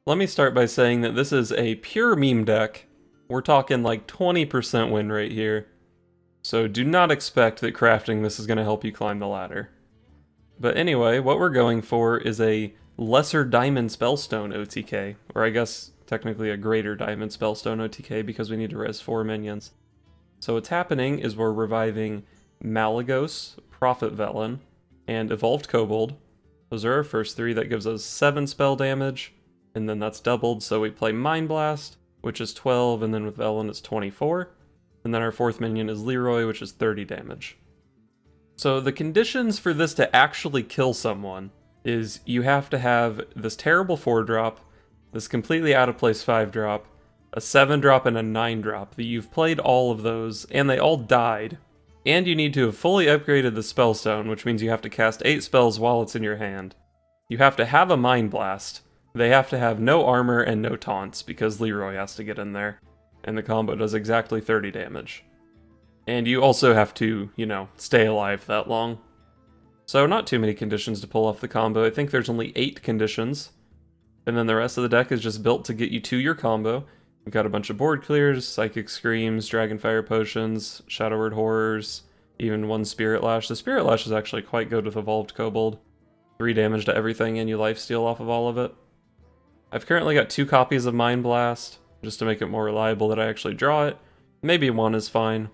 Let me start by saying that this is a pure meme deck. We're talking like 20% win rate here. So do not expect that crafting this is going to help you climb the ladder. But anyway, what we're going for is a lesser diamond Spellstone OTK, or I guess technically a greater diamond Spellstone OTK because we need to res 4 minions. So what's happening is we're reviving Malygos, Prophet Velen, and Evolved Kobold. Those are our first three. That gives us 7 spell damage, and then that's doubled, so we play Mind Blast, which is 12, and then with Velen it's 24. And then our fourth minion is Leroy, which is 30 damage. So the conditions for this to actually kill someone is you have to have this terrible 4-drop, this completely out of place 5-drop, a 7-drop, and a 9-drop. That you've played all of those, and they all died. And you need to have fully upgraded the Spellstone, which means you have to cast 8 spells while it's in your hand. You have to have a Mind Blast. They have to have no armor and no taunts, because Leroy has to get in there. And the combo does exactly 30 damage. And you also have to, stay alive that long. So not too many conditions to pull off the combo. I think there's only 8 conditions. And then the rest of the deck is just built to get you to your combo. We've got a bunch of board clears, Psychic Screams, Dragonfire Potions, Shadow Word Horrors, even 1 Spirit Lash. The Spirit Lash is actually quite good with Evolved Kobold. 3 damage to everything and you lifesteal off of all of it. I've currently got 2 copies of Mind Blast, just to make it more reliable that I actually draw it. Maybe 1 is fine.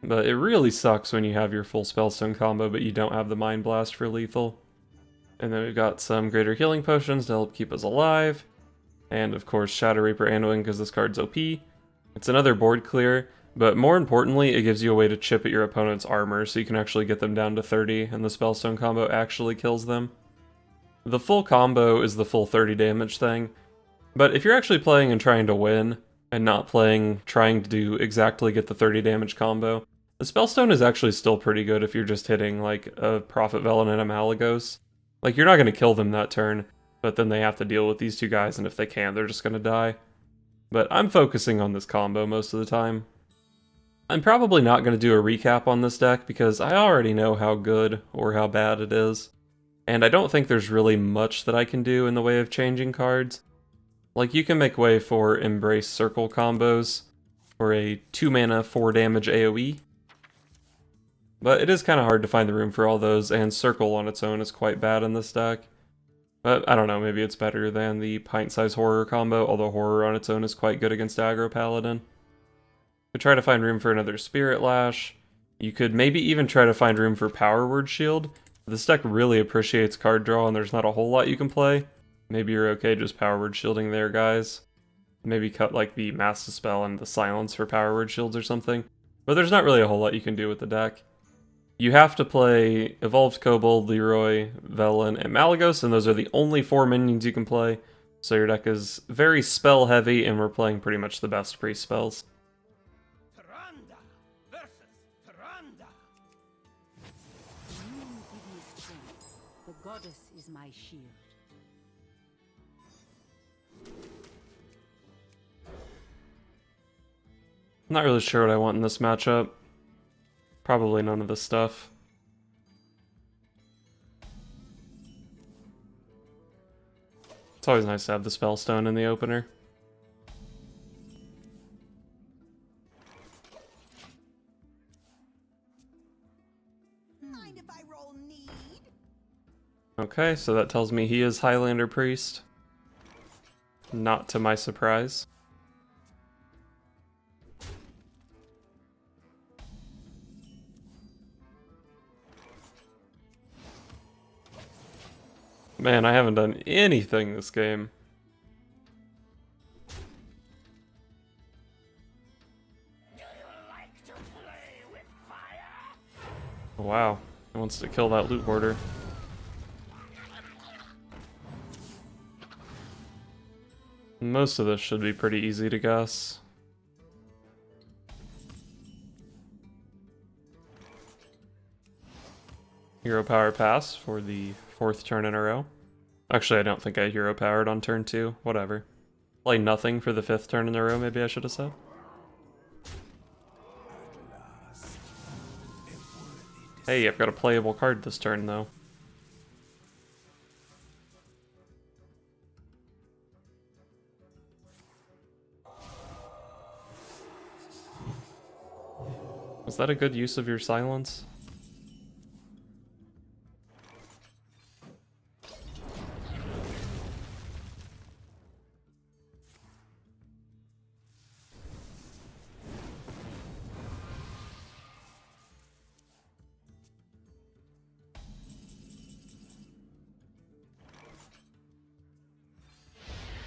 But it really sucks when you have your full Spellstone combo but you don't have the Mind Blast for lethal. And then we've got some Greater Healing Potions to help keep us alive. And of course Shadow Reaper Anduin because this card's OP. It's another board clear, but more importantly it gives you a way to chip at your opponent's armor so you can actually get them down to 30 and the Spellstone combo actually kills them. The full combo is the full 30 damage thing, but if you're actually playing and trying to win, and not playing trying to do exactly get the 30 damage combo, the Spellstone is actually still pretty good if you're just hitting like a Prophet Velen and a Malygos. Like you're not going to kill them that turn, but then they have to deal with these 2 guys, and if they can't, they're just going to die. But I'm focusing on this combo most of the time. I'm probably not going to do a recap on this deck because I already know how good or how bad it is. And I don't think there's really much that I can do in the way of changing cards. Like you can make way for Embrace Circle combos for a 2 mana 4 damage AoE. But it is kind of hard to find the room for all those, and Circle on its own is quite bad in this deck. But I don't know, maybe it's better than the Pint-Size Horror combo, although Horror on its own is quite good against Aggro Paladin. But try to find room for another Spirit Lash. You could maybe even try to find room for Power Word Shield. This deck really appreciates card draw and there's not a whole lot you can play. Maybe you're okay just Power Word Shielding there, guys. Maybe cut like the Mass Dispel and the Silence for Power Word Shields or something. But there's not really a whole lot you can do with the deck. You have to play Evolved Kobold, Leroy, Velen, and Malygos, and those are the only 4 minions you can play. So your deck is very spell heavy, and we're playing pretty much the best priest spells. Tyrande versus Tyrande. You give me strength. The goddess is my shield. I'm not really sure what I want in this matchup. Probably none of this stuff. It's always nice to have the Spellstone in the opener. Mind if I roll need? Okay, so that tells me he is Highlander Priest. Not to my surprise. Man, I haven't done anything this game. Do you like to play with fire? Wow, he wants to kill that loot hoarder. Most of this should be pretty easy to guess. Hero Power Pass for the 4th turn in a row. Actually, I don't think I Hero Powered on turn 2. Whatever. Play nothing for the 5th turn in a row, maybe I should have said. Hey, I've got a playable card this turn, though. that a good use of your silence?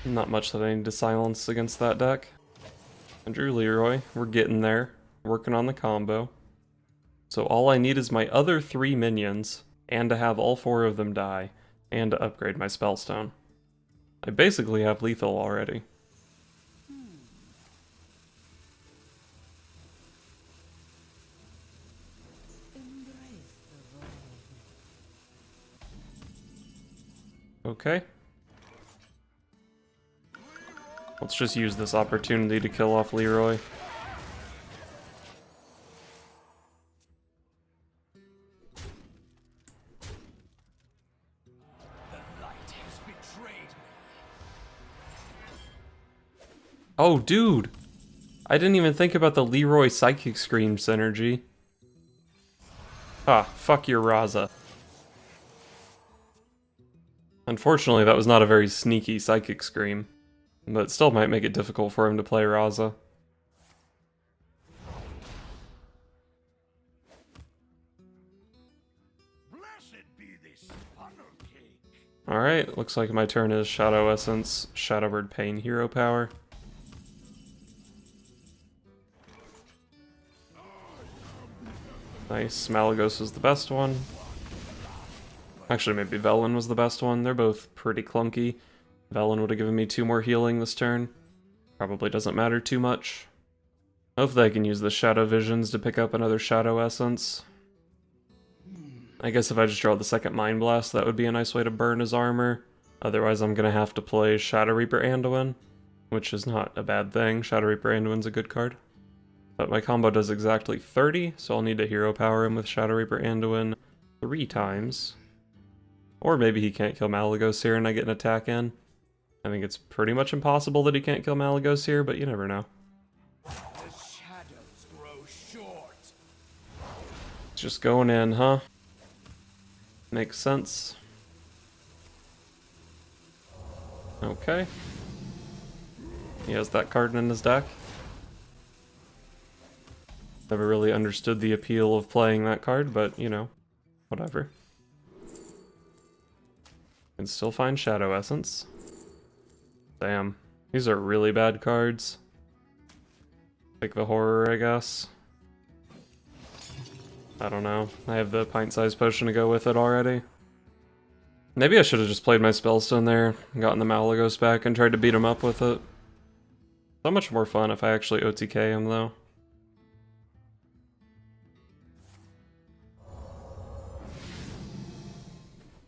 Not much that I need to silence against that deck. And Drew Leroy, we're getting there. Working on the combo. So all I need is my other 3 minions, and to have all 4 of them die, and to upgrade my Spellstone. I basically have lethal already. Okay. Let's just use this opportunity to kill off Leroy. Oh, dude! I didn't even think about the Leroy Psychic Scream synergy. Ah, fuck your Raza. Unfortunately, that was not a very sneaky Psychic Scream. But it still might make it difficult for him to play Raza. Alright, looks like my turn is Shadow Essence, Shadowbird Pain Hero Power. Nice, Malygos was the best one. Actually, maybe Velen was the best one. They're both pretty clunky. Velen would have given me 2 more healing this turn. Probably doesn't matter too much. Hopefully I can use the Shadow Visions to pick up another Shadow Essence. I guess if I just draw the second Mind Blast, that would be a nice way to burn his armor. Otherwise I'm gonna have to play Shadow Reaper Anduin, which is not a bad thing. Shadow Reaper Anduin's a good card. But my combo does exactly 30, so I'll need to hero power him with Shadow Reaper Anduin 3 times. Or maybe he can't kill Malygos here and I get an attack in. I think it's pretty much impossible that he can't kill Malygos here, but you never know. The shadows grow short. Just going in, huh? Makes sense. Okay. He has that card in his deck. Never really understood the appeal of playing that card, but, you know, whatever. Can still find Shadow Essence. Damn. These are really bad cards. Like the Horror, I guess. I don't know. I have the pint-sized potion to go with it already. Maybe I should have just played my Spellstone there, gotten the Malygos back, and tried to beat him up with it. So much more fun if I actually OTK him, though.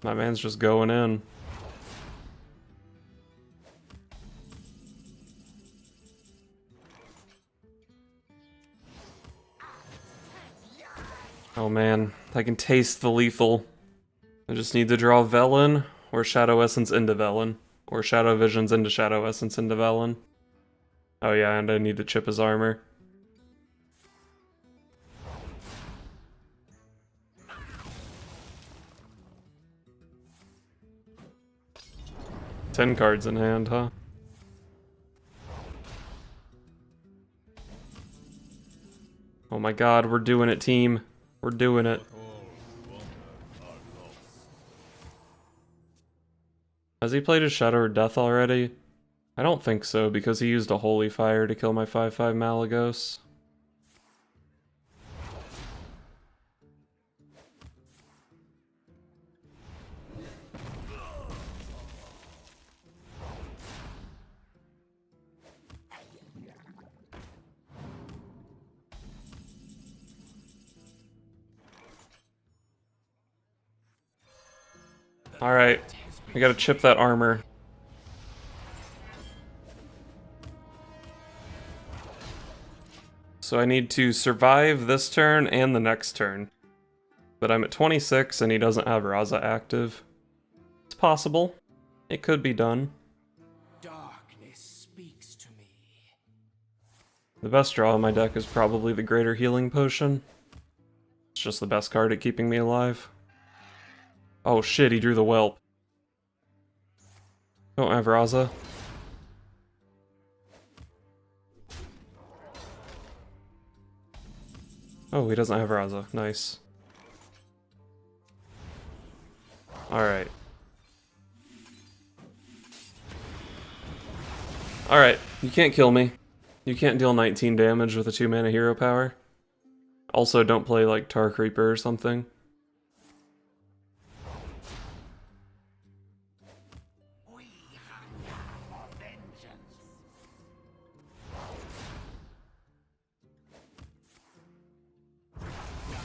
My man's just going in. Oh man, I can taste the lethal. I just need to draw Velen, or Shadow Essence into Velen, or Shadow Visions into Shadow Essence into Velen. Oh yeah, and I need to chip his armor. Ten cards in hand, huh? Oh my god, we're doing it, team. We're doing it. Has he played his Shadow or Death already? I don't think so, because he used a Holy Fire to kill my 5/5 Malygos. Alright, I gotta chip that armor. So I need to survive this turn and the next turn. But I'm at 26 and he doesn't have Raza active. It's possible. It could be done. Darkness speaks to me. The best draw in my deck is probably the Greater Healing Potion. just the best card at keeping me alive. Oh shit, he drew the whelp. Don't have Raza. Oh, he doesn't have Raza. Nice. Alright. Alright, you can't kill me. You can't deal 19 damage with a 2-mana hero power. Also, don't play like Tar Creeper or something. We hunger for vengeance.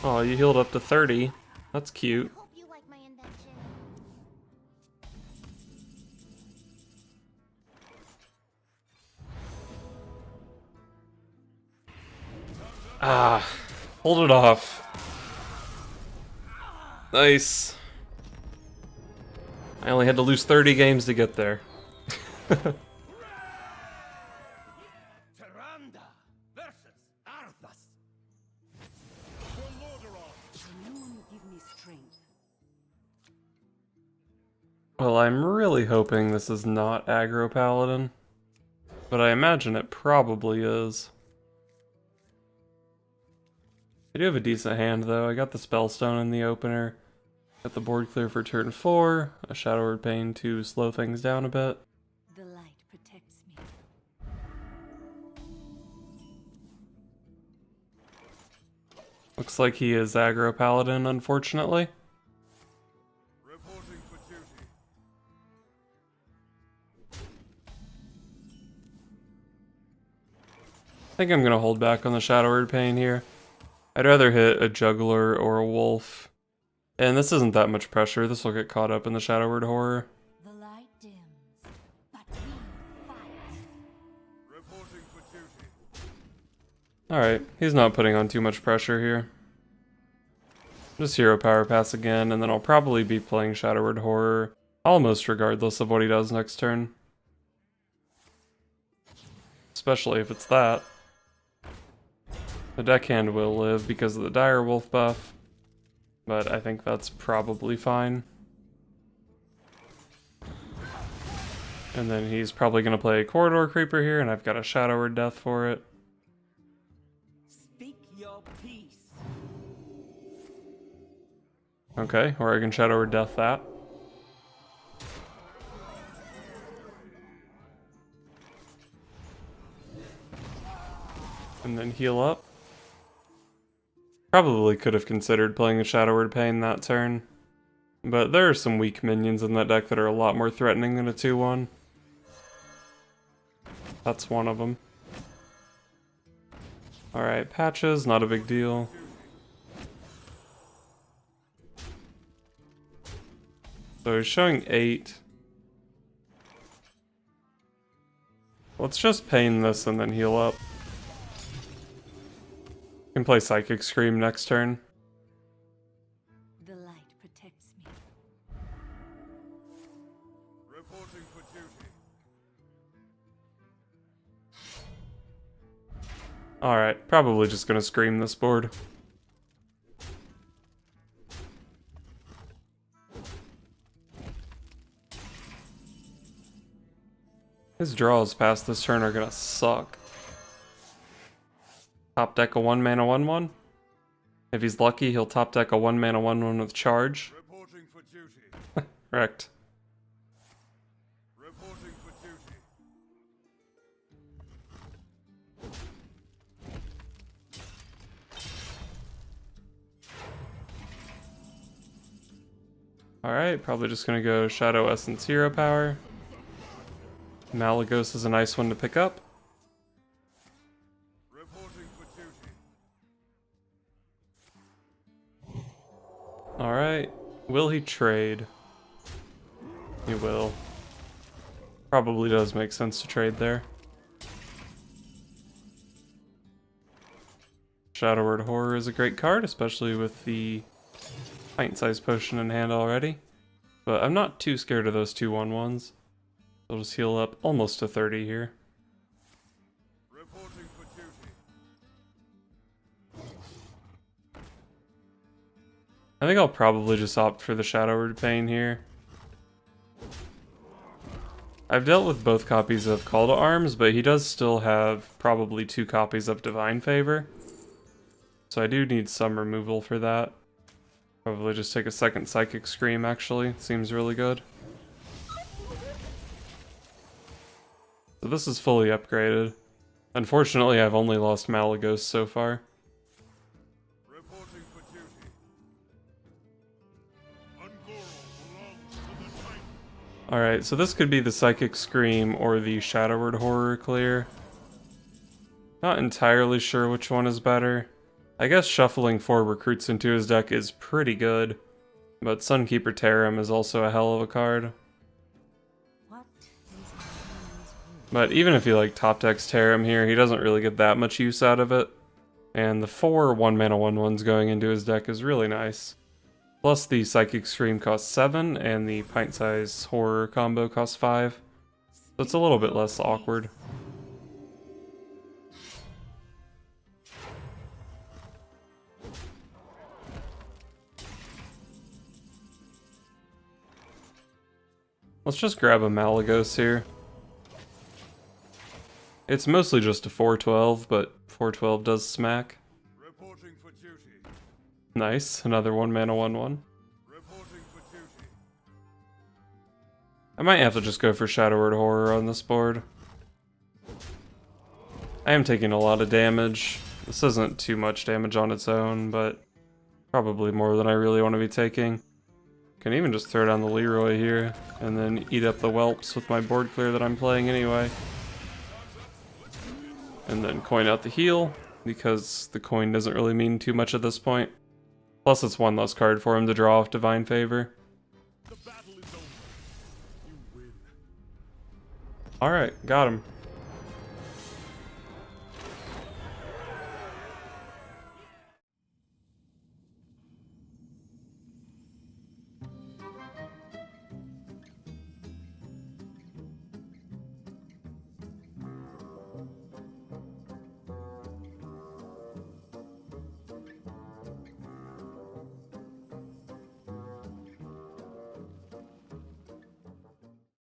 Oh, you healed up to 30. That's cute. Hope you like my invention. Ah, hold it off. Nice. I only had to lose 30 games to get there. Tyrande versus Arthas. Moon give me strength. Well, I'm really hoping this is not Aggro Paladin, but I imagine it probably is. I do have a decent hand though. I got the Spellstone in the opener. Got the board clear for turn 4, a Shadow Word Pain to slow things down a bit. The light protects me. Looks like he is Aggro Paladin, unfortunately. Reporting for duty. I think I'm gonna hold back on the Shadow Word Pain here. I'd rather hit a Juggler or a Wolf. And this isn't that much pressure, this will get caught up in the Shadow Word Horror. The light dims, but we fight. Reporting for duty. Alright, he's not putting on too much pressure here. Just Hero Power Pass again, and then I'll probably be playing Shadow Word Horror almost regardless of what he does next turn. Especially if it's that. The deckhand will live because of the Dire Wolf buff, but I think that's probably fine. And then he's probably going to play a Corridor Creeper here, and I've got a Shadow Word Death for it. Speak your peace. Okay, or I can Shadow Word Death that. And then heal up. Probably could have considered playing a Shadow Word Pain that turn. But there are some weak minions in that deck that are a lot more threatening than a 2-1. That's one of them. Alright, patches, not a big deal. So he's showing 8. Let's just pain this and then heal up. Can play Psychic Scream next turn. The light protects me. Reporting for duty. Alright, probably just gonna Scream this board. His draws past this turn are gonna suck. Top deck a 1-mana 1/1. If he's lucky, he'll top deck a 1-mana 1/1 with charge. Reporting for duty. Wrecked. Reporting for duty. Alright, probably just gonna go Shadow Essence Hero Power. Malagos is a nice one to pick up. Reporting for duty. Alright, will he trade? He will. Probably does make sense to trade there. Shadow Word Horror is a great card, especially with the pint-sized potion in hand already. But I'm not too scared of those 2/1/1s. I'll just heal up almost to 30 here. Reporting for duty. I think I'll probably just opt for the Shadow Pain here. I've dealt with both copies of Call to Arms, but he does still have probably 2 copies of Divine Favor. So I do need some removal for that. Probably just take a second Psychic Scream, actually. Seems really good. So this is fully upgraded. Unfortunately, I've only lost Malagos so far. Reporting for duty. Ungoro belongs to the Titan. Alright, so this could be the Psychic Scream or the Shadowward Horror clear. Not entirely sure which one is better. I guess shuffling 4 recruits into his deck is pretty good, but Sunkeeper Tarim is also a hell of a card. What is But even if he like top decks Tarim here, he doesn't really get that much use out of it. And the 4 1-mana 1/1s going into his deck is really nice. Plus the Psychic Scream costs 7, and the Pint Size Horror combo costs 5. So it's a little bit less awkward. Let's just grab a Malagos here. It's mostly just a 4/12, but 4/12 does smack. Reporting for duty. Nice, another 1-mana 1/1. Reporting for duty. I might have to just go for Shadowward Horror on this board. I am taking a lot of damage. This isn't too much damage on its own, but probably more than I really want to be taking. Can even just throw down the Leroy here, and then eat up the Whelps with my board clear that I'm playing anyway. And then coin out the heal, because the coin doesn't really mean too much at this point. Plus it's one less card for him to draw off Divine Favor. The battle is over. You win. Alright, got him.